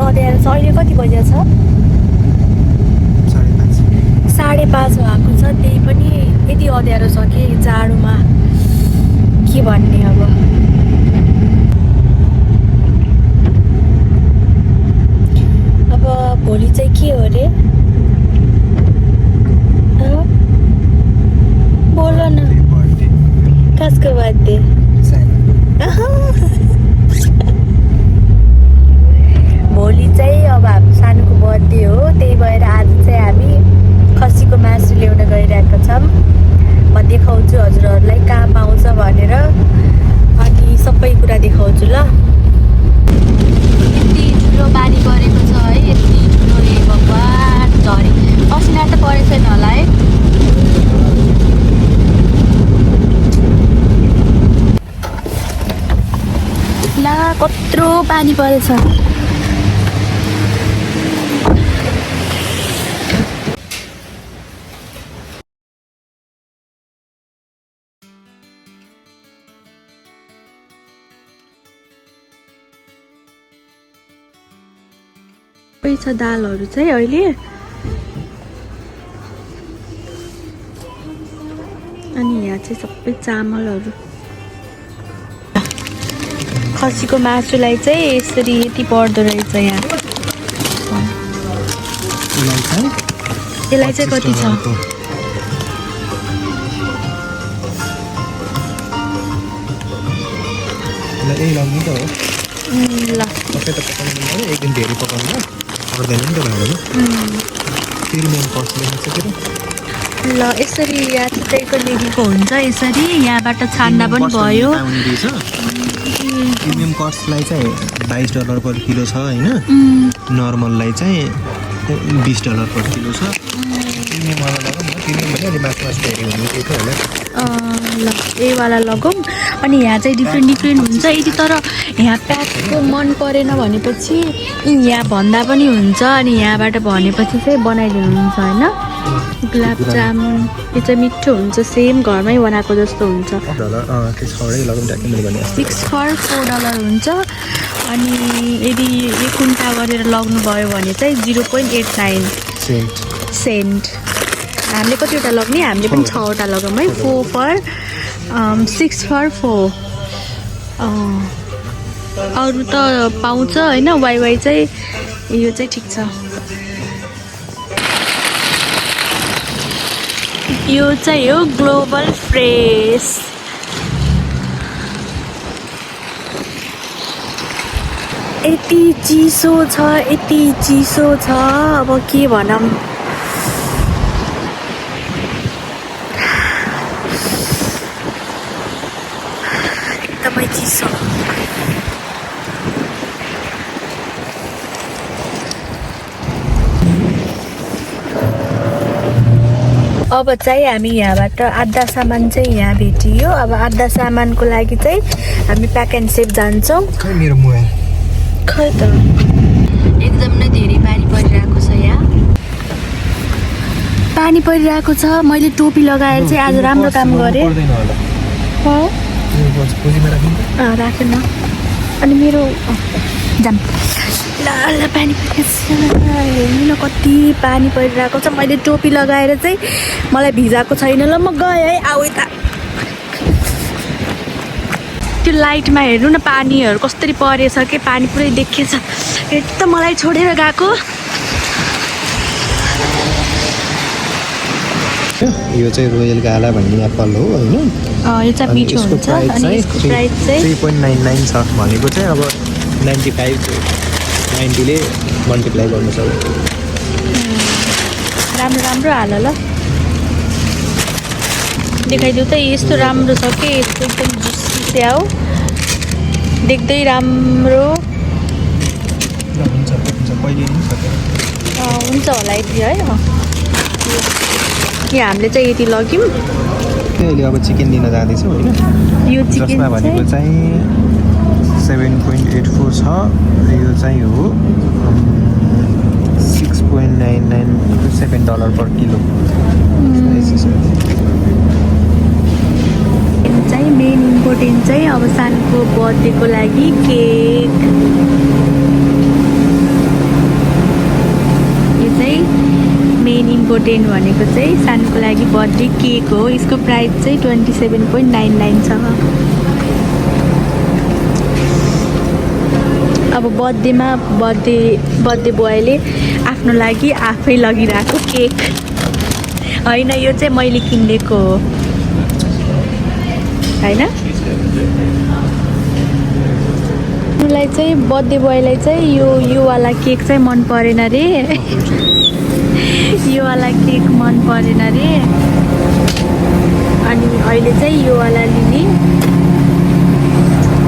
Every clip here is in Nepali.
अँध्यारो छ। अहिले कति बजेको छ? 5:30 भएको छ। त्यही पनि यति अँध्यारो छ कि जाडोमा के भन्ने अब। अब भोलि चाहिँ के हो रे? बोल न, कसको बर्थडे? भोलि चाहिँ अब हाम्रो सानोको बर्थडे हो। त्यही भएर आज चाहिँ हामी खसीको मासु ल्याउन गइरहेका छौँ। म देखाउँछु हजुरहरूलाई कहाँ पाउँछ भनेर, अनि सबै कुरा देखाउँछु ल। यति ठुलो पानी परेको छ है, यति ठुलो। ए भगवान्, झरी असिना त परेको छैन होला है? ला कत्रो पानी परेछ। छ दालहरू चाहिँ अहिले, अनि यहाँ चाहिँ सबै चामलहरू। खसीको मासुलाई चाहिँ यसरी यति पर्दो रहेछ यहाँ। यसलाई चाहिँ कति छ? ल एक दिन धेरै पकाउनु पर्दैन नि त भाँडामा। प्रिमियम कस्ट लेख्न ल यसरी यहाँ चाहिँ लेखेको हुन्छ। यसरी यहाँबाट छान्दा पनि भयो। प्रिमियम कस्टलाई चाहिँ $22 पर किलो छ होइन, नर्मललाई चाहिँ $20 पर किलो छ। प्रिमियमवाला लगाउँ न, प्रिमियम भने अलि मासु धेरै हुने त्यही त होला। ल यहीवाला लगाउँ। अनि यहाँ चाहिँ डिफ्रेन्ट हुन्छ। यदि तर यहाँ प्याकको मन परेन भनेपछि यहाँ भन्दा पनि हुन्छ, अनि यहाँबाट भनेपछि चाहिँ बनाइदिनुहुन्छ होइन। गुलाब जामुन यो चाहिँ मिठो हुन्छ, सेम घरमै बनाएको जस्तो हुन्छ। $6 for $4 हुन्छ। अनि यदि 1 कुन्टा गरेर लग्नुभयो भने चाहिँ 0.89 सेन्ट। हामीले कतिवटा लग्ने? हामीले पनि 6वटा लगाऊँ है। 6 for 4। अरू त पाउँछ होइन, वाइवाई चाहिँ यो चाहिँ ठिक छ। यो चाहिँ हो ग्लोबल फ्रेस। यति चिसो छ, यति चिसो छ, अब के भनौँ। एकदमै चिसो। अब चाहिँ हामी यहाँबाट आधा सामान चाहिँ यहाँ भेटियो। अब आधा सामानको लागि चाहिँ हामी प्याक एन्ड सेफ जान्छौँ। मेरो मोबाइल खै त एकदम नै धेरै पानी परिरहेको छ यहाँ। पानी परिरहेको छ। मैले टोपी लगाएर चाहिँ आज राम्रो काम गरेँ। राख न। अनि मेरो जाम ल पानी हेर्नु न कति पानी परिरहेको छ। मैले टोपी लगाएर चाहिँ मलाई भिजाएको छैन। ल म गएँ है। आऊ यता। त्यो लाइटमा हेर्नु न पानीहरू कसरी परेछ कि, पानी पुरै देखिएछ। हेर्नु त मलाई छोडेर गएको। यो चाहिँ रोयल गाला भन्ने एप्पल हो होइन। यो चाहिँ मिठो हुन्छ। अनि यसको प्राइस चाहिँ 3.99 छ भनेको चाहिँ अब 90ले मल्टिप्लाई गर्नु सक्छ। राम्रो राम्रो हाल ल। देखाइदेऊ त यस्तो राम्रो छ कि यस्तो एकदम जुसी स्याउ देख्दै राम्रो हुन्छ होला यति है। यहाँ हामीले चाहिँ यति लग्यौँ। अहिले अब चिकन लिन जाँदैछौँ होइन। यो चिकन भनेको चाहिँ 7.84 छ। यो चाहिँ हो $6.99 पर किलो। चाहिँ मेन इम्पोर्टेन्ट चाहिँ अब सानको बर्थडेको लागि केक। इम्पोर्टेन्ट भनेको चाहिँ सानोको लागि बर्थडे केक हो। यसको प्राइस चाहिँ 27.99 छ। अब बर्थडे बोयले आफ्नो लागि आफै लगिरहेको केक होइन, यो चाहिँ मैले किनेको हो होइन। उसलाई चाहिँ बर्थडे बोयलाई चाहिँ यो वाला केक चाहिँ मन परेन रे यो वाला केक मन परेन रे, अनि अहिले चाहिँ यो वाला लिने,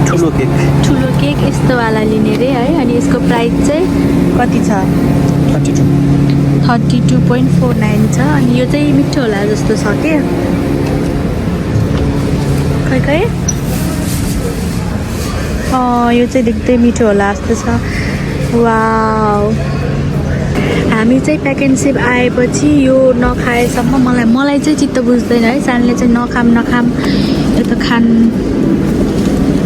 ठुलो केक यस्तो वाला लिने रे है। अनि यसको प्राइस चाहिँ कति छ? 32.49 छ। अनि यो चाहिँ मिठो होला जस्तो छ के, खै यो चाहिँ देख्दै मिठो होला जस्तो छ। वाउ, हामी चाहिँ प्याक एन्ड सेभ आएपछि यो नखाएसम्म मलाई चाहिँ चित्त बुझ्दैन है। सानले चाहिँ नखाम यो त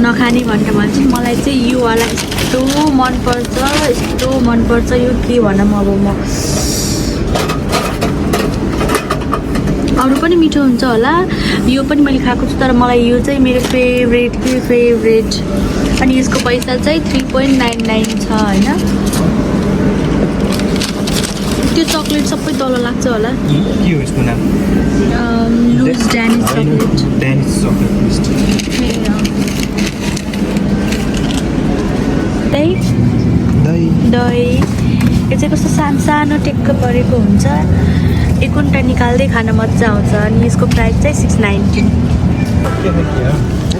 नखाने भनेर भन्छ। मलाई चाहिँ यो वाला यस्तो मनपर्छ यो के भनौँ अब म। अरू पनि मिठो हुन्छ होला, यो पनि मैले खाएको छु, तर मलाई यो चाहिँ मेरो फेभरेट। अनि यसको पैसा चाहिँ 3.99 छ होइन। त्यो चक्लेट सबै तल लाग्छ होला। के हो यसको नाम? लुज ड्यानिस चक्लेट। दही यो चाहिँ कस्तो सानो टेक्क परेको हुन्छ, एकुन्टा निकाल्दै खान मजा आउँछ। अनि यसको प्राइस चाहिँ 6.19।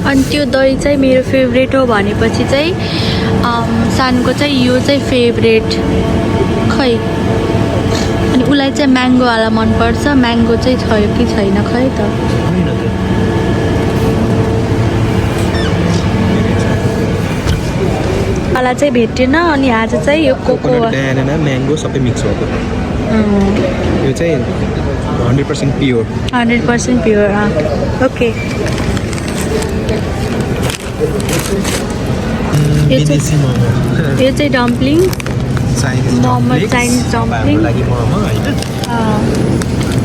अनि त्यो दही चाहिँ मेरो फेभरेट हो भनेपछि चाहिँ सानको चाहिँ यो चाहिँ फेभरेट खै। अनि उसलाई चाहिँ म्याङ्गोवाला मनपर्छ, म्याङ्गो चाहिँ छ कि छैन खै त। वाला चाहिँ भेटेन। अनि आज चाहिँ यो कोको म्याङ्गो सबै मिक्स भएको, यो चाहिँ 100% प्योर। ओके। यो चाहिँ डम्पलिङ, चाइनिज डम्पलिङ लागि मोमो हैन।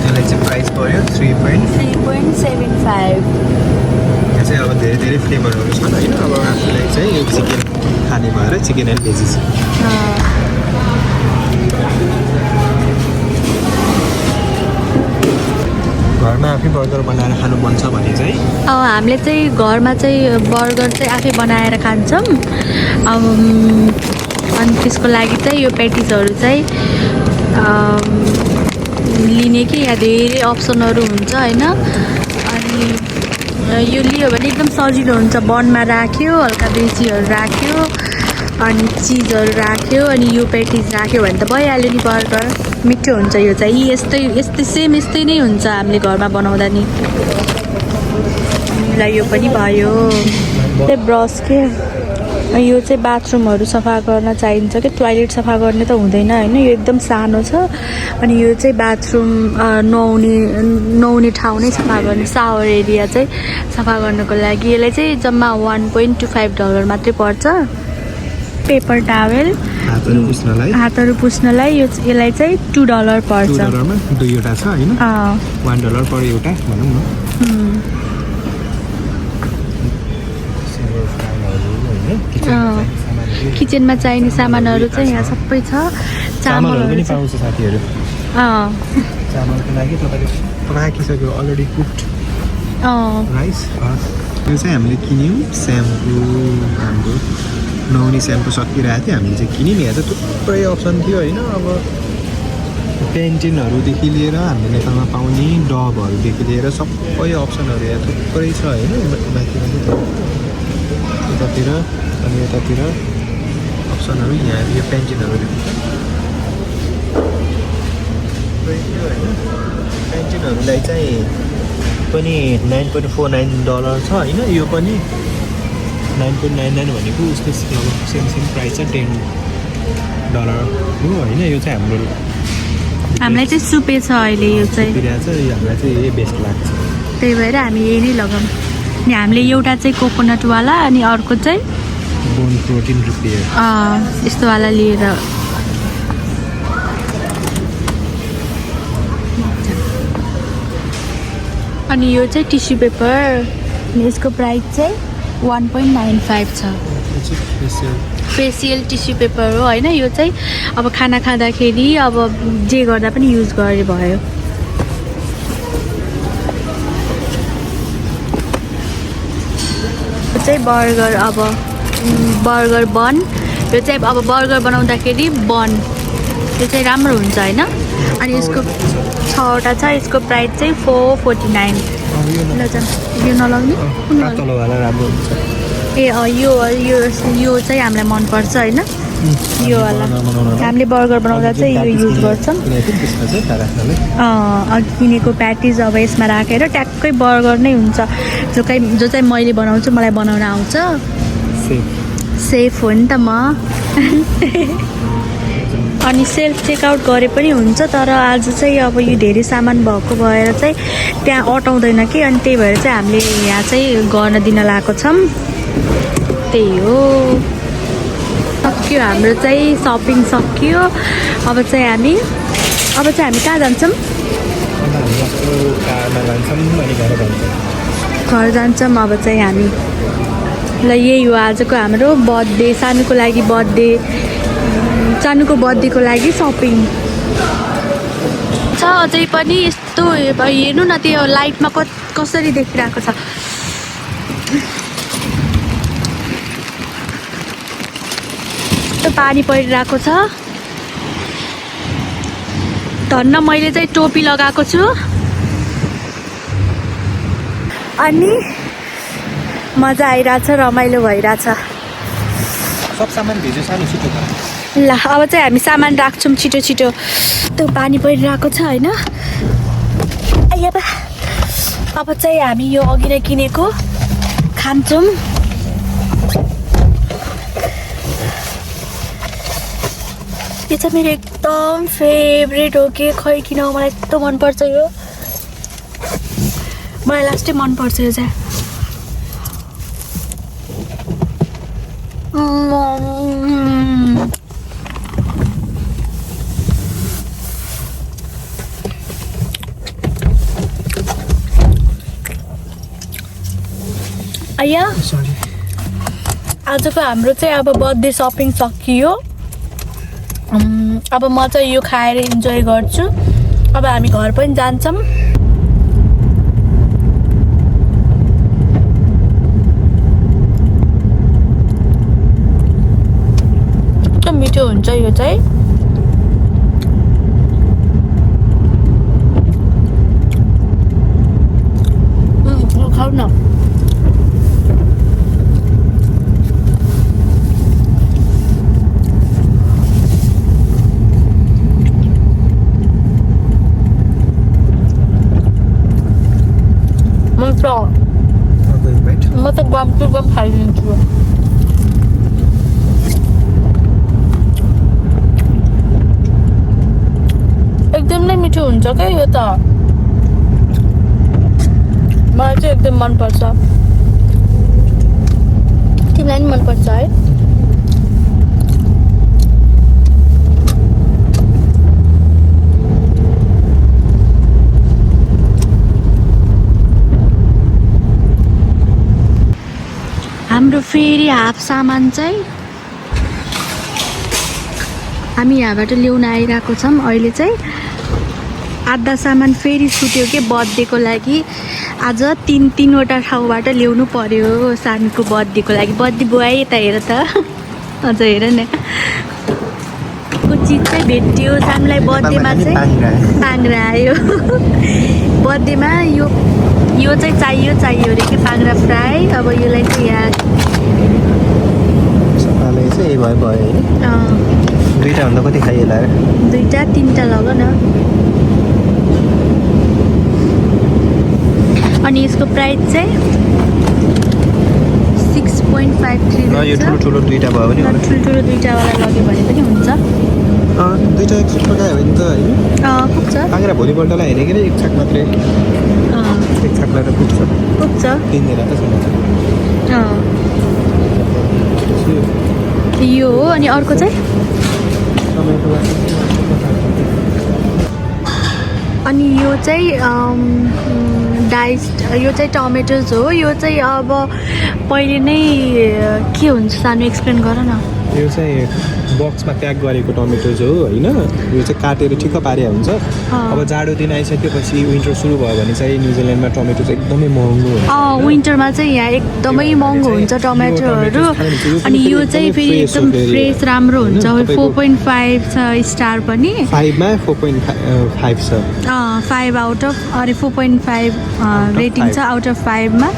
त्यसलाई चाहिँ प्राइस पर्यो 3.75। यो चाहिँ अब धेरै फ्लेभरहरू छन् होइन। अब आफूलाई चाहिँ यो चिकन खाने भएर चिकन एन्ड भेजिस। घरमा आफै बर्गर बनाएर खानु मन छ भने चाहिँ हामीले चाहिँ घरमा चाहिँ बर्गर चाहिँ आफै बनाएर खान्छौँ। अनि त्यसको लागि चाहिँ यो पेटिसहरू चाहिँ लिने कि यहाँ धेरै अप्सनहरू हुन्छ होइन। अनि यो लियो भने एकदम सजिलो हुन्छ, बनमा राख्यो, हल्का बेसीहरू राख्यो, अनि चिजहरू राख्यो, अनि यो पेटिस राख्यो भने त भइहाल्यो नि बर्गर। मिठो हुन्छ यो चाहिँ, यस्तै नै हुन्छ हामीले घरमा बनाउँदा नि। ल यो पनि भयो। त्यो ब्रस के यो चाहिँ बाथरुमहरू सफा गर्न चाहिन्छ कि, टोयलेट सफा गर्ने त हुँदैन होइन। यो एकदम सानो छ। अनि यो चाहिँ बाथरुम नुहाउने ठाउँ नै सफा गर्ने, सावर एरिया चाहिँ सफा गर्नको लागि। यसलाई चाहिँ जम्मा $1.25 मात्रै पर्छ। पेपर टावेल हातहरू पुस्नलाई यसलाई चाहिँ $2 पर्छ। दुईवटा छ होइन, $1 पर एउटा भनौँ न। किचनमा चाहिने सामानहरू चाहिँ यहाँ सबै छ। चामलहरू पनि पाउँछ साथीहरू। चामलको लागि तपाईँले राखिसक्यो अलरेडी कुक्ड राइस। यो चाहिँ हामीले किन्यौँ स्याम्पू, हाम्रो नुहाउने स्याम्पू सकिरहेको थियो, हामीले चाहिँ किन्यौँ। यहाँ चाहिँ थुप्रै अप्सन थियो होइन। अब पेन्टिनहरूदेखि लिएर हामीले नेपालमा पाउने डबहरूदेखि लिएर सबै अप्सनहरू यहाँ थुप्रै छ होइन। माथि यतातिर अनि यतातिर अप्सनहरू, यहाँ यो पेन्टिनहरू पेन्टिनहरूलाई चाहिँ पनि $9.49 छ होइन। यो पनि 9.99 भनेको उसको सेम प्राइस छ $10 हो होइन। यो चाहिँ हामीलाई चाहिँ सुपे छ अहिले, यो चाहिँ हामीलाई चाहिँ यही बेस्ट लाग्छ, त्यही भएर हामी यही नै लगाऊँ। अनि हामीले एउटा चाहिँ कोकोनटवाला अनि अर्को चाहिँ बोन प्रोटिन रिपेयर यस्तोवाला लिएर अनि यो चाहिँ टिस्यु पेपर अनि यसको प्राइस चाहिँ 1.95 छ फेसियल टिस्यु पेपर हो होइन यो चाहिँ अब खाना खाँदाखेरि अब जे गर्दा पनि युज गरे भयो यो चाहिँ बर्गर अब बर्गर बन यो चाहिँ अब बर्गर बनाउँदाखेरि बन यो चाहिँ राम्रो हुन्छ होइन अनि यसको 6वटा छ यसको प्राइस चाहिँ 449 ल जान यो नलाउने तलवाला राम्रो हुन्छ ए यो चाहिँ हामीलाई मनपर्छ होइन यो वाला हामीले बर्गर बनाउँदा चाहिँ यो युज गर्छौँ अघि किनेको प्याटिज अब यसमा राखेर ट्याक्कै बर्गर नै हुन्छ जो चाहिँ मैले बनाउँछु मलाई बनाउन आउँछ सेफ हो नि त म अनि सेल्फ चेकआउट गरे पनि हुन्छ तर आज चाहिँ अब यो धेरै सामान भएको भएर चाहिँ त्यहाँ अटाउँदैन कि अनि त्यही भएर चाहिँ हामीले यहाँ चाहिँ गर्न दिन लागेको छौँ त्यही हो सक्यो हाम्रो चाहिँ सपिङ सक्यो अब चाहिँ हामी कहाँ जान्छौँ घर जान्छौँ अब चाहिँ हामी ल यही हो आजको हाम्रो बर्थडे सानुको बर्थडेको लागि सपिङ छ अझै पनि यस्तो हेर्नु न त्यो लाइटमा कसरी देखिरहेको छ पानी परिरहेको छ धन्न मैले चाहिँ टोपी लगाएको छु अनि मजा आइरहेछ रमाइलो भइरहेछ सब सामान भिज्यो सानो छिटो ल अब चाहिँ हामी सामान राख्छौँ छिटो छिटो त्यो पानी परिरहेको छ होइन अब चाहिँ हामी यो अघि नै किनेको खान्छौँ यो चाहिँ मेरो एकदम फेभरेट हो कि खै किन मलाई यस्तो मनपर्छ यो मलाई लास्टै मनपर्छ यो चाहिँ आजको हाम्रो चाहिँ अब बर्थडे सपिङ सकियो अब म चाहिँ यो खाएर इन्जोय गर्छु अब हामी घर पनि जान्छौँ एकदम मिठो हुन्छ यो चाहिँ खाऊ न म त गम खाइदिन्छु एकदम नै मिठो हुन्छ क्या यो त मलाई चाहिँ एकदम मनपर्छ तिमीलाई पनि मनपर्छ है हाम्रो फेरि हाफ सामान चाहिँ हामी यहाँबाट ल्याउन आइरहेको छौँ अहिले चाहिँ आधा सामान फेरि छुट्यो के बर्थडेको लागि आज तीनवटा ठाउँबाट ल्याउनु पर्यो सानुको बर्थडेको लागि बर्थडे बोय यता हेर त अझ हेर न को चिज चाहिँ भेट्यो सानुलाई बर्थडेमा चाहिँ पाङ्ग्रा आयो बर्थडेमा यो चाहिँ चाहियो अरे कि पाङ्ग्रा फ्राई अब यसलाई चाहिँ यहाँ चाहिँ भयो होइन दुईवटा भन्दा कति खाइएला 2-3टा लग न अनि यसको प्राइस चाहिँ 6.53 यो ठुलो दुईवटा भयो भने ठुलो दुईवटावाला लग्यो भने पनि हुन्छ दुईवटा एकचोटि पकायो भने त होइन पुग्छ पाङ्ग्रा भोलिपल्टलाई हेरेको एक छाक मात्रै एक छाकलाई त पुग्छ 3 दिन त यो हो अनि अर्को चाहिँ अनि यो चाहिँ डाइस्ड यो चाहिँ टमेटोज हो यो चाहिँ अब पहिले नै के हुन्छ सानो एक्सप्लेन गर न यो चाहिँ बक्समा प्याक गरेको टमेटोज हो होइन यो चाहिँ काटेर ठिक्क पारे हुन्छ अब जाडो दिन आइसकेपछि विन्टर सुरु भयो भने चाहिँ न्युजिल्यान्डमा टमेटो चाहिँ एकदमै महँगो हुन्छ विन्टरमा चाहिँ यहाँ एकदमै महँगो हुन्छ टमेटोहरू अनि यो चाहिँ फेरि एकदम फ्रेस राम्रो हुन्छ 4.5 छ स्टार पनि 5मा 4.5 छ 5 आउट अफ अरे 4.5 रेटिङ छ आउट अफ 5मा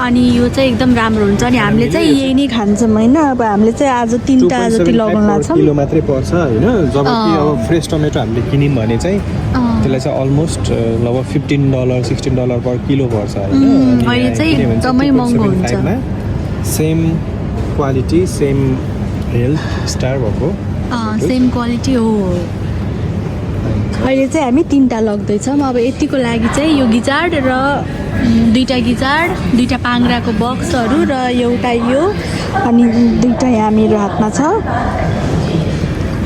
अनि यो चाहिँ एकदम राम्रो हुन्छ अनि हामीले चाहिँ यही नै खान्छौँ होइन अब हामीले चाहिँ आज 3टा जति लगाउन लाग्छौँ किलो मात्रै पर्छ होइन जब कि अब फ्रेस टमेटो हामीले किन्यौँ भने चाहिँ त्यसलाई चाहिँ अलमोस्ट लगभग $15 $16 पर किलो पर्छ होइन अहिले चाहिँ एकदमै महँगो हुन्छ same quality same health star भएको सेम क्वालिटी हो अहिले चाहिँ हामी 3टा लग्दैछौँ अब यतिको लागि चाहिँ यो गिजार्ड र 2टा गिजार्ड 2टा पाङ्राको बक्सहरू र एउटा यो अनि 2टा यहाँ मेरो हातमा छ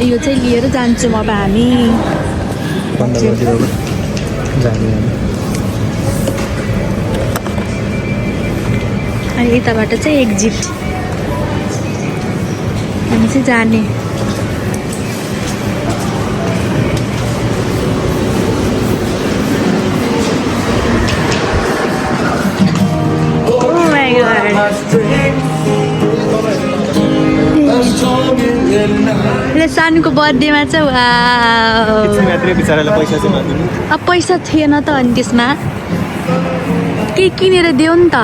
यो चाहिँ लिएर जान्छौँ अब हामी अनि यताबाट चाहिँ एक्जिट हामी चाहिँ जाने सानुको बर्थडेमा चाहिँ अब पैसा थिएन त अनि त्यसमा के किनेर देऊ नि त